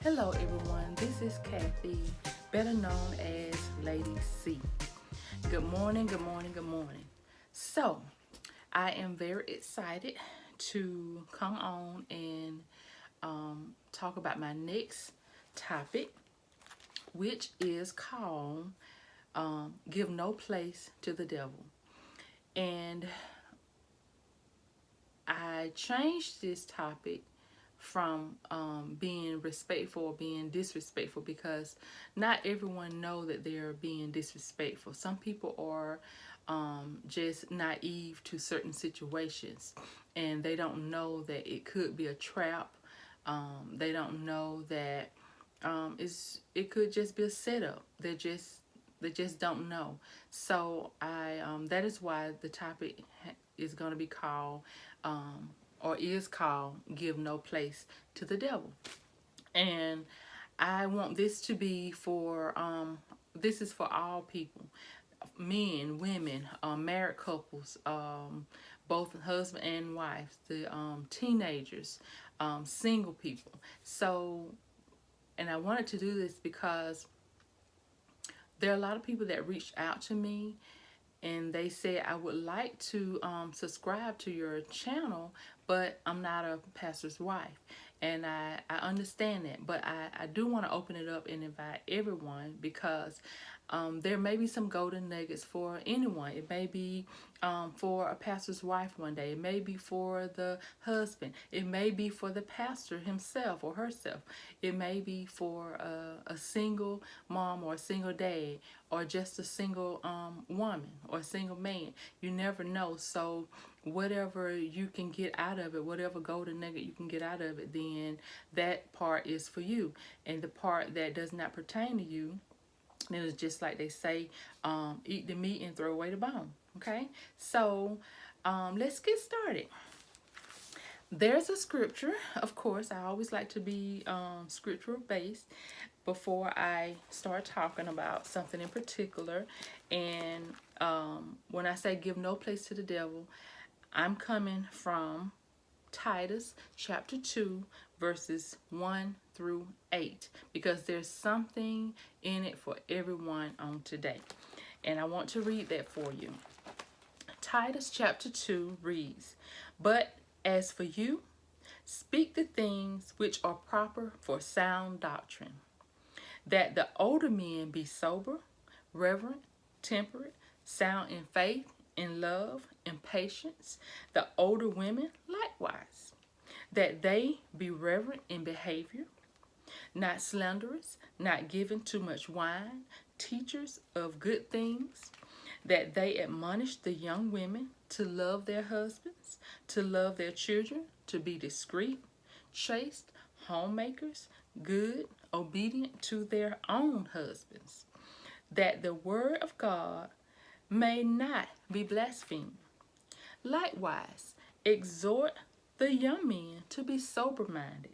Hello, everyone. This is Kathy, better known as Lady C. Good morning, good morning, good morning. So, I am very excited to come on and talk about my next topic, which is called Give No Place to the Devil. And I changed this topic from being respectful or being disrespectful because not everyone know that they're being disrespectful. Some people are just naive to certain situations and they don't know that it could be a trap. They don't know that it could just be a setup. They just don't know. So I that is why the topic is going to be called or is called Give No Place to the Devil. And I want this to be for this is for all people, men, women, married couples, both husband and wife, the teenagers, single people. So, and I wanted to do this because there are a lot of people that reached out to me and they said, I would like to subscribe to your channel, but I'm not a pastor's wife. And I understand that, but I do want to open it up and invite everyone because there may be some golden nuggets for anyone. It may be for a pastor's wife one day. It may be for the husband. It may be for the pastor himself or herself. It may be for a single mom or a single dad or just a single woman or a single man. You never know. So whatever you can get out of it, whatever golden nugget you can get out of it, then that part is for you. And the part that does not pertain to you, it was just like they say, eat the meat and throw away the bone. Okay, so let's get started. There's a scripture, of course. I always like to be scriptural based before I start talking about something in particular. And when I say give no place to the devil, I'm coming from Titus chapter 2, verses 1 through 8, because there's something in it for everyone on today. And I want to read that for you. Titus chapter 2 reads, But as for you, speak the things which are proper for sound doctrine, that the older men be sober, reverent, temperate, sound in faith, in love, in patience, the older women likewise, that they be reverent in behavior, not slanderous, not given to much wine, teachers of good things, that they admonish the young women to love their husbands, to love their children, to be discreet, chaste, homemakers, good, obedient to their own husbands, that the word of God may not be blasphemed. Likewise, exhort the young men to be sober minded,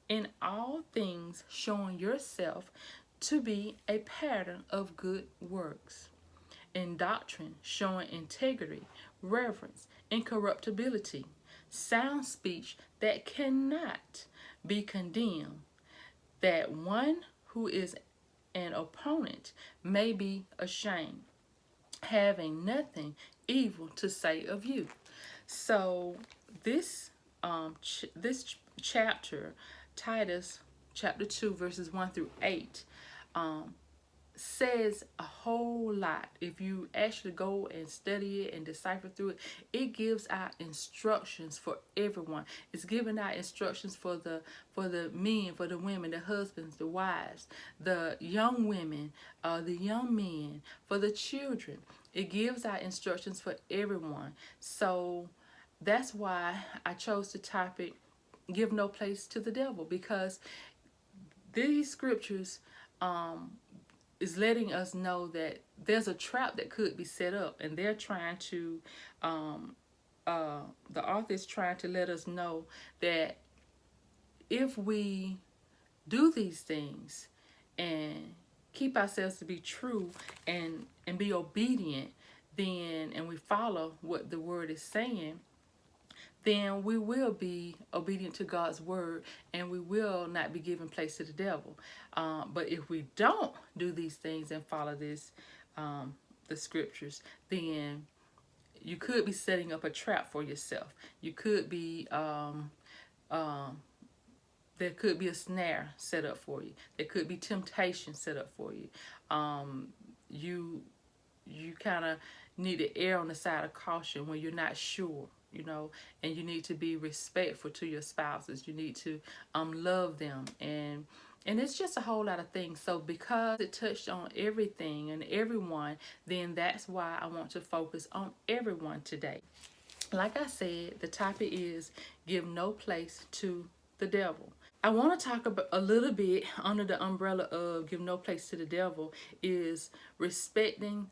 in all things showing yourself to be a pattern of good works, in doctrine showing integrity, reverence, incorruptibility, sound speech that cannot be condemned, that one who is an opponent may be ashamed, having nothing evil to say of you. So this chapter, Titus chapter 2 verses 1 through 8, says a whole lot. If you actually go and study it and decipher through it, it gives out instructions for everyone. It's giving out instructions for the men, for the women, the husbands, the wives, the young women, the young men, for the children. It gives out instructions for everyone. So that's why I chose the topic, Give No Place to the Devil, because these scriptures is letting us know that there's a trap that could be set up, and they're trying to the author is trying to let us know that if we do these things and keep ourselves to be true and be obedient, then and we follow what the word is saying, then we will be obedient to God's word, and we will not be giving place to the devil. But if we don't do these things and follow the scriptures, then you could be setting up a trap for yourself. You could be there could be a snare set up for you. There could be temptation set up for you. You kind of need to err on the side of caution when you're not sure, and you need to be respectful to your spouses. You need to love them, and it's just a whole lot of things. So because it touched on everything and everyone, then that's why I want to focus on everyone today. Like I said, the topic is give no place to the devil. I want to talk about a little bit under the umbrella of give no place to the devil is respecting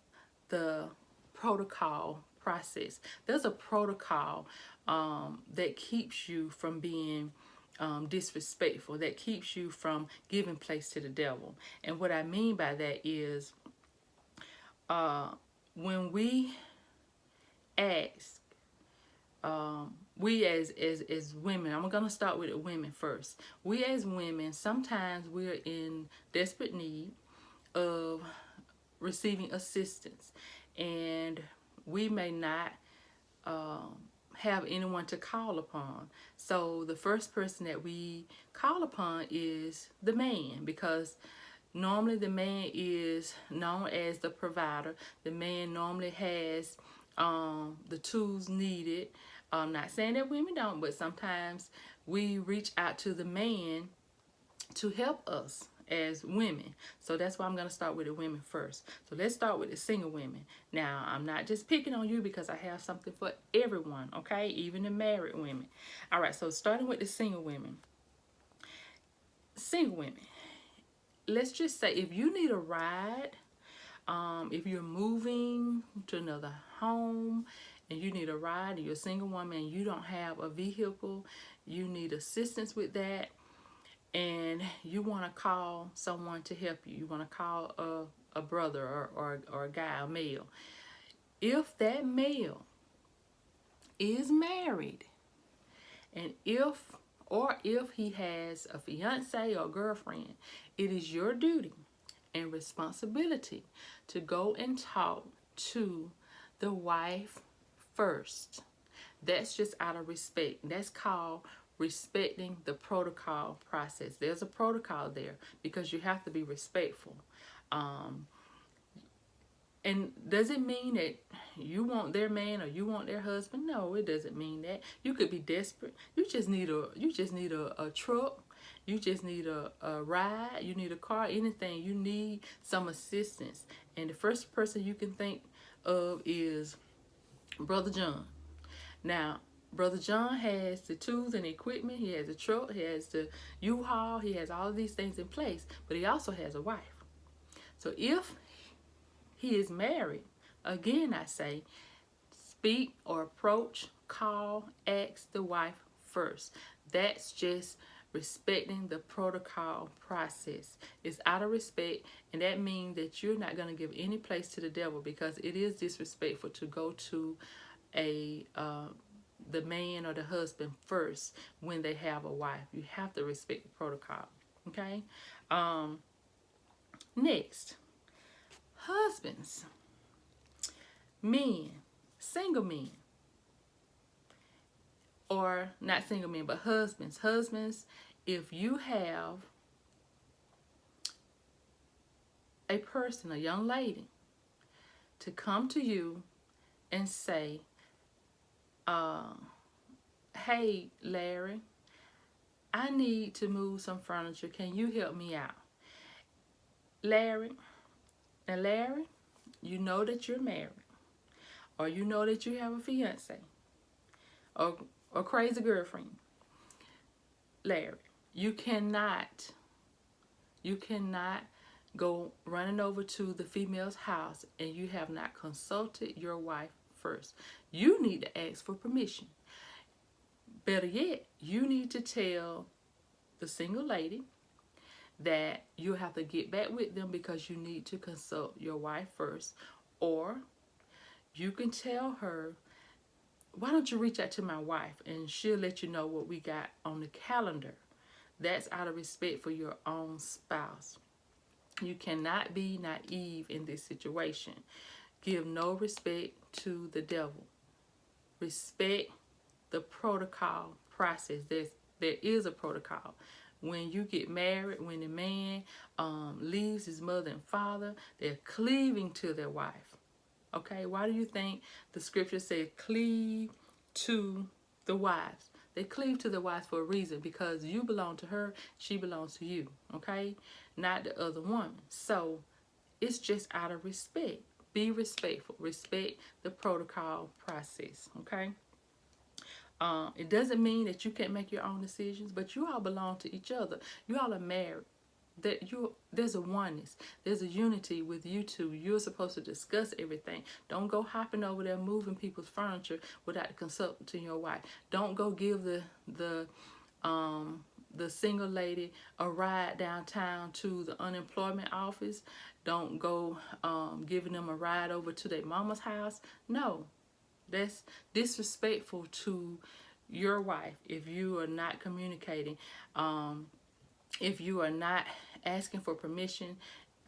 the protocol process. There's a protocol that keeps you from being disrespectful, that keeps you from giving place to the devil. And what I mean by that is when we ask, we as women, I'm gonna start with the women first. We as women, sometimes we're in desperate need of receiving assistance, and we may not have anyone to call upon. So the first person that we call upon is the man, because normally the man is known as the provider. The man normally has the tools needed. I'm not saying that women don't, but sometimes we reach out to the man to help us as women. So that's why I'm going to start with the women first. So let's start with the single women. Now, I'm not just picking on you because I have something for everyone, okay? Even the married women. All right, so starting with the single women. Single women, let's just say if you need a ride, if you're moving to another home and you need a ride and you're a single woman and you don't have a vehicle, you need assistance with that, and you want to call someone to help you. You want to call a brother or a guy, a male. If that male is married, and if he has a fiance or girlfriend, it is your duty and responsibility to go and talk to the wife first. That's just out of respect. That's called respecting the protocol process. There's a protocol there because you have to be respectful. And does it mean that you want their man or you want their husband? No, it doesn't mean that. You could be desperate. You just need a truck. You just need a ride. You need a car, anything. You need some assistance. And the first person you can think of is Brother John. Now, Brother John has the tools and equipment. He has the truck. He has the U-Haul. He has all of these things in place. But he also has a wife. So if he is married, again I say, speak or approach, call, ask the wife first. That's just respecting the protocol process. It's out of respect, and that means that you're not going to give any place to the devil, because it is disrespectful to go to the man or the husband first when they have a wife. You have to respect the protocol. Okay. Next, husbands, men, single men, or not single men, but husbands. Husbands, if you have a person, a young lady, to come to you and say, hey, Larry, I need to move some furniture. Can you help me out? Larry, you know that you're married, or you know that you have a fiance, or crazy girlfriend. Larry, you cannot go running over to the female's house and you have not consulted your wife first. You need to ask for permission. Better yet, you need to tell the single lady that you have to get back with them because you need to consult your wife first. Or you can tell her why don't you reach out to my wife and she'll let you know what we got on the calendar. That's out of respect for your own spouse. You cannot be naive in this situation. Give no respect to the devil. Respect the protocol process. There is a protocol. When you get married, when the man leaves his mother and father, they're cleaving to their wife. Okay, why do you think the scripture says cleave to the wives? They cleave to the wives for a reason, because you belong to her, she belongs to you, okay? Not the other woman. So it's just out of respect. Be respectful. Respect the protocol process, okay? It doesn't mean that you can't make your own decisions, but you all belong to each other. You all are married. There's a oneness, there's a unity with you two. You're supposed to discuss everything. Don't go hopping over there moving people's furniture without consulting your wife. Don't go give the single lady a ride downtown to the unemployment office. Don't go giving them a ride over to their mama's house. No, that's disrespectful to your wife if you are not communicating. If you are not asking for permission.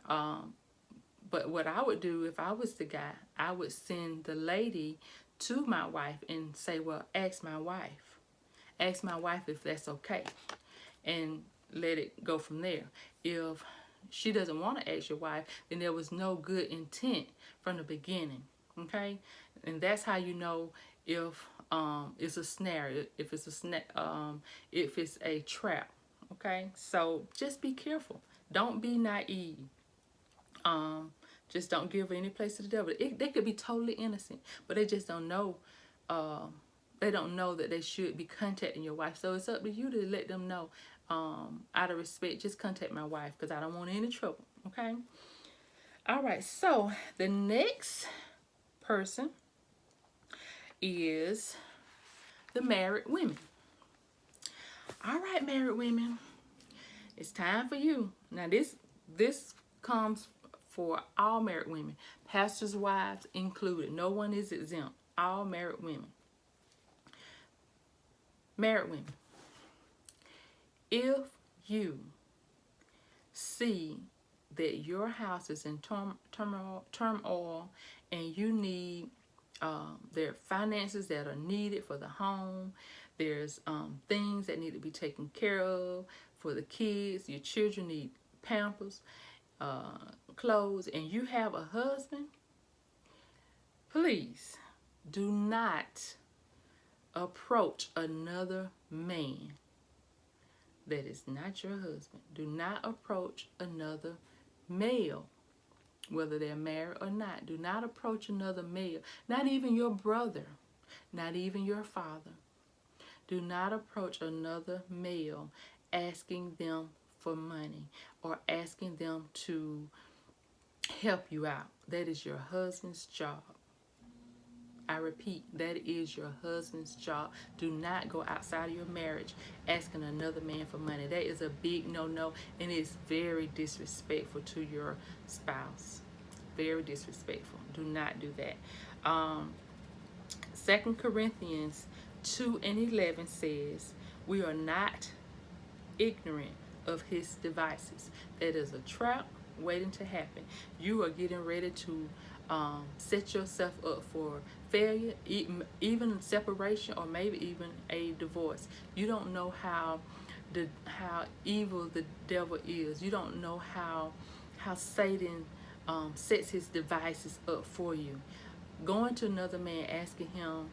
But what I would do if I was the guy, I would send the lady to my wife and say, well, ask my wife. Ask my wife if that's okay. And let it go from there. If she doesn't want to ask your wife, then there was no good intent from the beginning. Okay? And that's how you know if it's a snare, if it's a trap. Okay, so just be careful. Don't be naive. Just don't give any place to the devil. They could be totally innocent, but they just don't know. They don't know that they should be contacting your wife. So it's up to you to let them know. Out of respect, just contact my wife because I don't want any trouble. Okay. All right. So the next person is the married women. All right, married women, it's time for you. Now this comes for all married women, pastors' wives included. No one is exempt. All married women. Married women, if you see that your house is in turmoil and you need there are finances that are needed for the home, there's things that need to be taken care of for the kids, your children need Pampers, clothes, and you have a husband, please do not approach another man that is not your husband. Do not approach another male, whether they're married or not. Do not approach another male, not even your brother, not even your father. Do not approach another male asking them for money or asking them to help you out. That is your husband's job. I repeat, that is your husband's job. Do not go outside of your marriage asking another man for money. That is a big no-no, and it's very disrespectful to your spouse. Very disrespectful. Do not do that. 2 Corinthians 2:11 says, we are not ignorant of his devices. That is a trap waiting to happen. You are getting ready to set yourself up for failure, even separation, or maybe even a divorce. You don't know how evil the devil is. You don't know how Satan sets his devices up for you. Going to another man asking him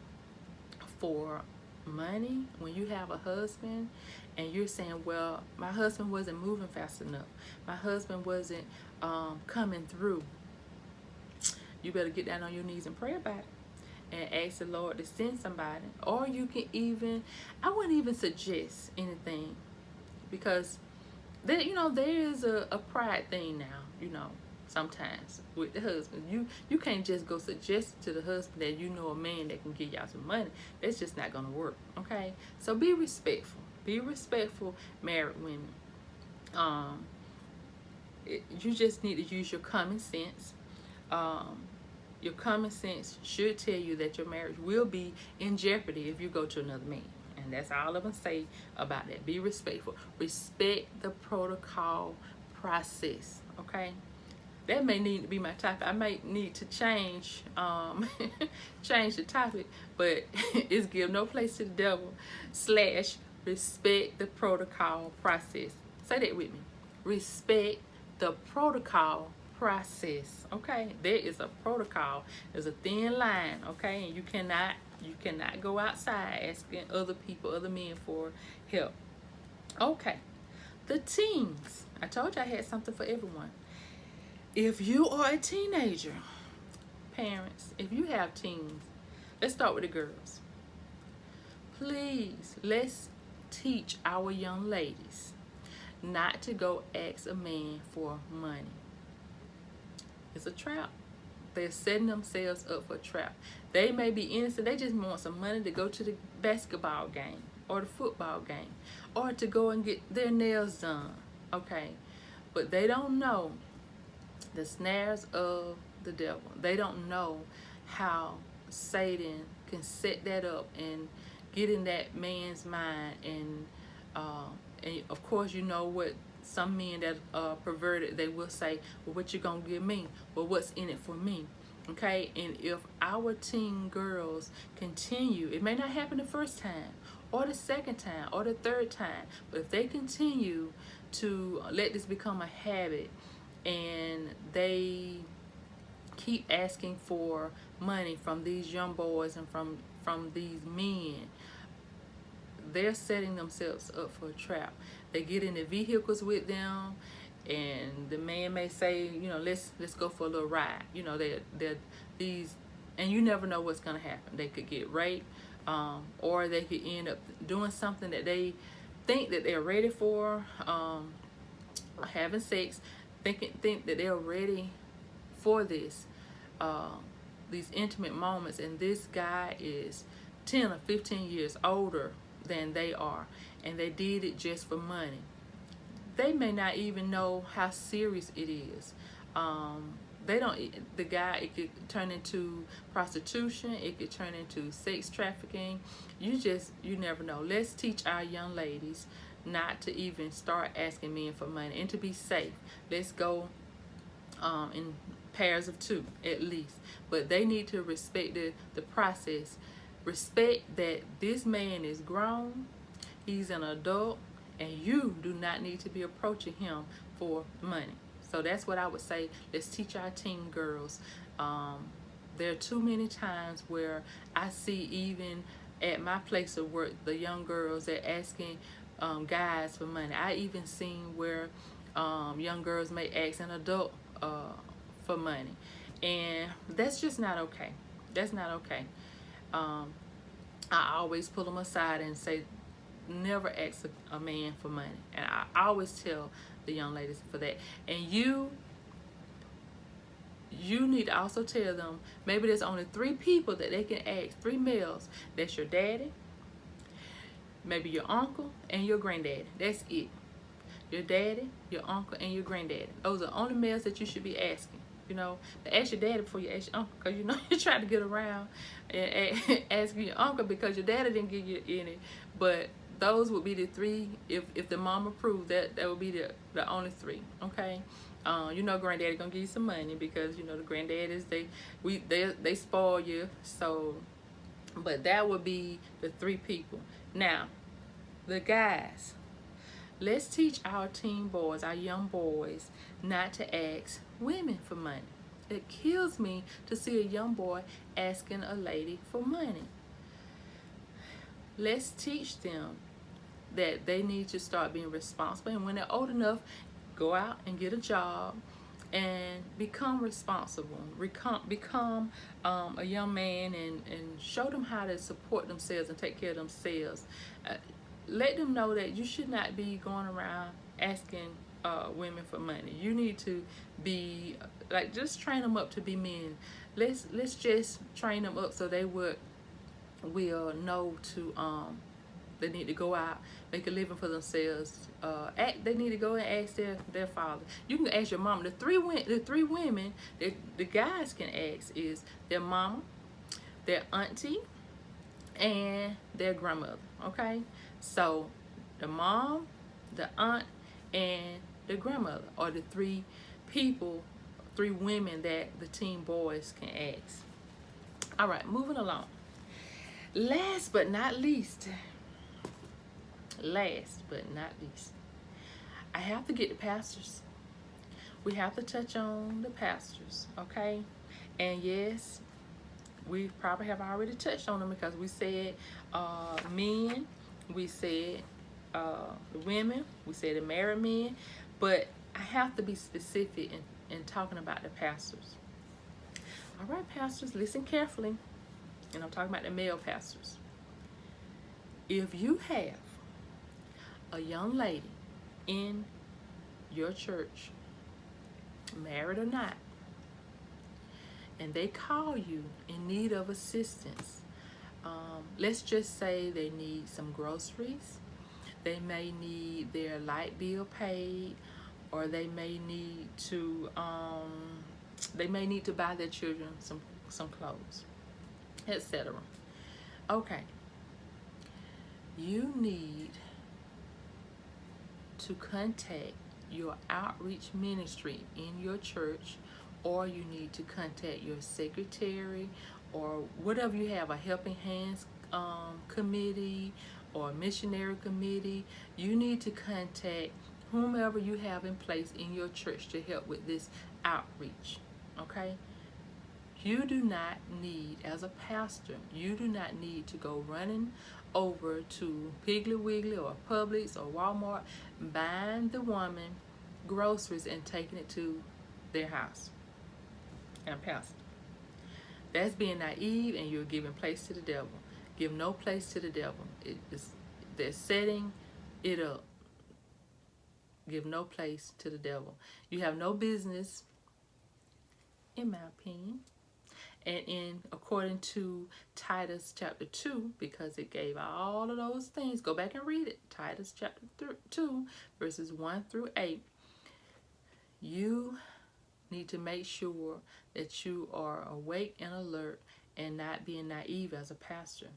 for money when you have a husband and you're saying, well, my husband wasn't moving fast enough, my husband wasn't coming through. You better get down on your knees and pray about it and ask the Lord to send somebody. Or you can even, I wouldn't even suggest anything, because there is a pride thing now, sometimes with the husband. You can't just go suggest to the husband that you know a man that can give y'all some money. That's just not gonna work. Okay, so be respectful. Be respectful, married women. You just need to use your common sense. Your common sense should tell you that your marriage will be in jeopardy if you go to another man. And that's all I'm going to say about that. Be respectful. Respect the protocol process, okay? That may need to be my topic. I might need to change change the topic, but it's give no place to the devil / respect the protocol process. Say that with me. Respect the protocol process. Okay, there is a protocol. There's a thin line. Okay, and you cannot go outside asking other people, other men for help. Okay, the teens. I told you I had something for everyone. If you are a teenager, parents, if you have teens, let's start with the girls. Please, let's teach our young ladies not to go ask a man for money. It's a trap. They're setting themselves up for a trap. They may be innocent. They just want some money to go to the basketball game or the football game or to go and get their nails done. Okay? But they don't know the snares of the devil. They don't know how Satan can set that up and get in that man's mind. And of course, you know what some men that are perverted, they will say, well, what you gonna give me? Well, what's in it for me? Okay, and if our teen girls continue, it may not happen the first time or the second time or the third time, but if they continue to let this become a habit and they keep asking for money from these young boys and from these men, they're setting themselves up for a trap. They get in the vehicles with them, and the man may say, you know, let's go for a little ride. You know, they're these, and you never know what's gonna happen. They could get raped, or they could end up doing something that they think that they're ready for, having sex, think that they're ready for this, these intimate moments, and this guy is 10 or 15 years older than they are, and they did it just for money. They may not even know how serious it is. They don't, the guy, it could turn into prostitution, it could turn into sex trafficking. You never know. Let's teach our young ladies not to even start asking men for money, and to be safe. Let's go in pairs of 2 at least, but they need to respect the process. Respect that this man is grown, he's an adult, and you do not need to be approaching him for money. So that's what I would say. Let's teach our teen girls. There are too many times where I see, even at my place of work, the young girls, they're asking guys for money. I even seen where young girls may ask an adult for money, and that's just not okay. That's not okay. I always pull them aside and say, never ask a man for money. And I always tell the young ladies for that. And you need to also tell them, maybe there's only 3 people that they can ask, 3 males. That's your daddy, maybe your uncle, and your granddaddy. That's it. Your daddy, your uncle, and your granddaddy. Those are the only males that you should be asking. You know, to ask your daddy before you ask your uncle, because you know you try to get around and asking your uncle because your daddy didn't give you any. But those would be the 3. If the mom approved, that would be the only 3. Okay. You know, granddaddy gonna give you some money because you know the granddaddies they spoil you. So, but that would be the 3 people. Now, the guys. Let's teach our teen boys, our young boys, not to ask women for money. It kills me to see a young boy asking a lady for money. Let's teach them that they need to start being responsible, and when they're old enough, go out and get a job and become responsible. Become a young man and show them how to support themselves and take care of themselves. Let them know that you should not be going around asking women for money. You need to be like, just train them up to be men. Let's just train them up so they will know to They need to go out, make a living for themselves. They need to go and ask their father. You can ask your mom. The three women that the guys can ask is their mama, their auntie, and their grandmother. Okay, so the mom, the aunt, and the grandmother are the people, three women that the teen boys can ask. All right, moving along. Last but not least, I have to get the pastors. We have to touch on the pastors, okay? And yes, we probably have already touched on them because we said men, we said the women, we said the married men, but I have to be specific in talking about the pastors. All right, pastors, listen carefully, and I'm talking about the male pastors. If you have a young lady in your church, married or not, and they call you in need of assistance, let's just say they need some groceries, they may need their light bill paid, or they may need to buy their children some clothes, etc. Okay, you need to contact your outreach ministry in your church, or you need to contact your secretary or whatever you have, a helping hands committee or a missionary committee. You need to contact whomever you have in place in your church to help with this outreach. Okay, you do not need, as a pastor, you do not need to go running over to Piggly Wiggly or Publix or Walmart, buying the woman groceries and taking it to their house. And pastor, that's being naive, and you're giving place to the devil. Give no place to the devil. They're setting it up. Give no place to the devil. You have no business, in my opinion, and according to Titus chapter 2, because it gave all of those things, go back and read it. Titus chapter 2, verses 1 through 8. You need to make sure that you are awake and alert and not being naive as a pastor.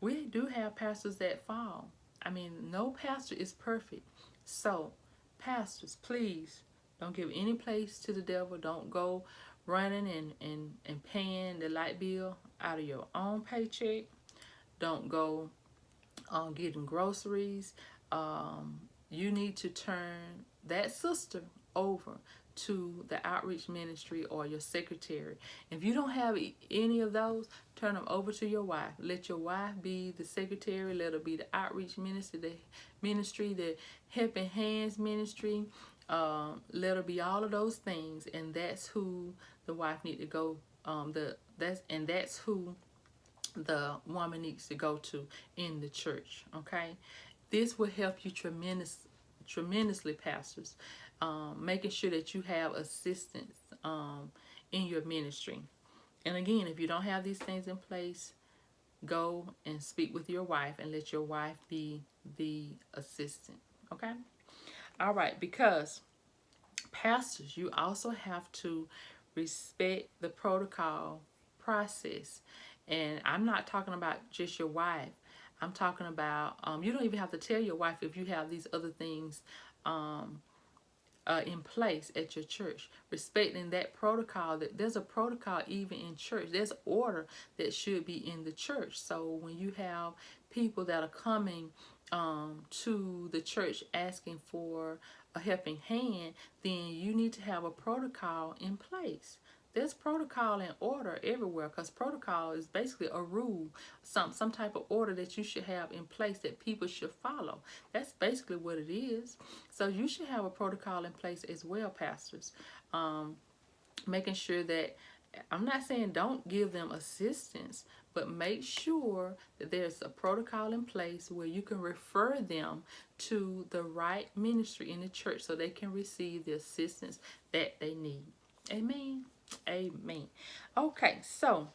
We do have pastors that fall. I mean, no pastor is perfect. So, pastors, please don't give any place to the devil. Don't go running and paying the light bill out of your own paycheck. Don't go getting groceries. You need to turn that sister over to the outreach ministry or your secretary. If you don't have any of those, turn them over to your wife. Let your wife be the secretary. Let her be the outreach ministry, the helping hands ministry. Let her be all of those things, and that's who the wife need to go. That's who the woman needs to go to in the church. Okay, this will help you tremendously, pastors. Making sure that you have assistance in your ministry. And again, if you don't have these things in place, go and speak with your wife and let your wife be the assistant. Okay? All right, because pastors, you also have to respect the protocol process. And I'm not talking about just your wife. I'm talking about, you don't even have to tell your wife if you have these other things in place at your church. Respecting that protocol, that there's a protocol even in church. There's order that should be in the church. So when you have people that are coming to the church asking for a helping hand, then you need to have a protocol in place. There's protocol and order everywhere, because protocol is basically a rule, some type of order that you should have in place that people should follow. That's basically what it is. So you should have a protocol in place as well, pastors. Making sure that, I'm not saying don't give them assistance, but make sure that there's a protocol in place where you can refer them to the right ministry in the church so they can receive the assistance that they need. Amen. Amen. Okay, so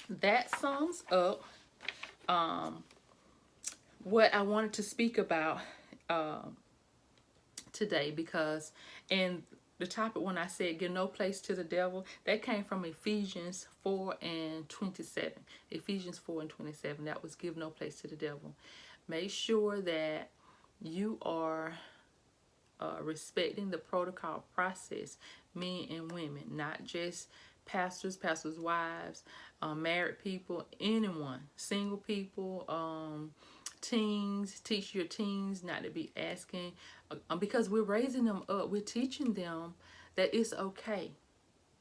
that sums up what I wanted to speak about today, because in the topic when I said give no place to the devil, that came from Ephesians 4:27. Ephesians 4:27. That was give no place to the devil. Make sure that you are respecting the protocol process, men and women, not just pastors, pastors' wives, married people, anyone, single people, teens. Teach your teens not to be asking, because we're raising them up. We're teaching them that it's okay.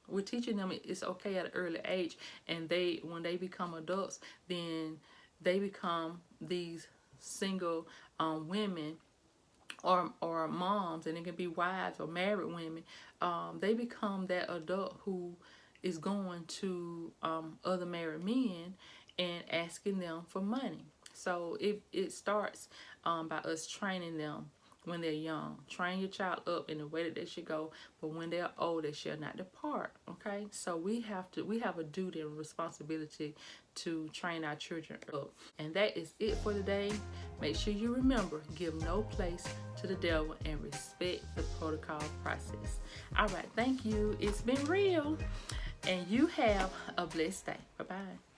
We're teaching them it's okay at an early age, and when they become adults, then they become these single women or moms, and it can be wives or married women. They become that adult who is going to other married men and asking them for money. So it starts by us training them when they're young. Train your child up in the way that they should go, but when they're old, they shall not depart. Okay, so we have a duty and responsibility to train our children up. And that is it for today. Make sure you remember, give no place to the devil and respect the protocol process. All right, thank you. It's been real. And you have a blessed day. Bye-bye.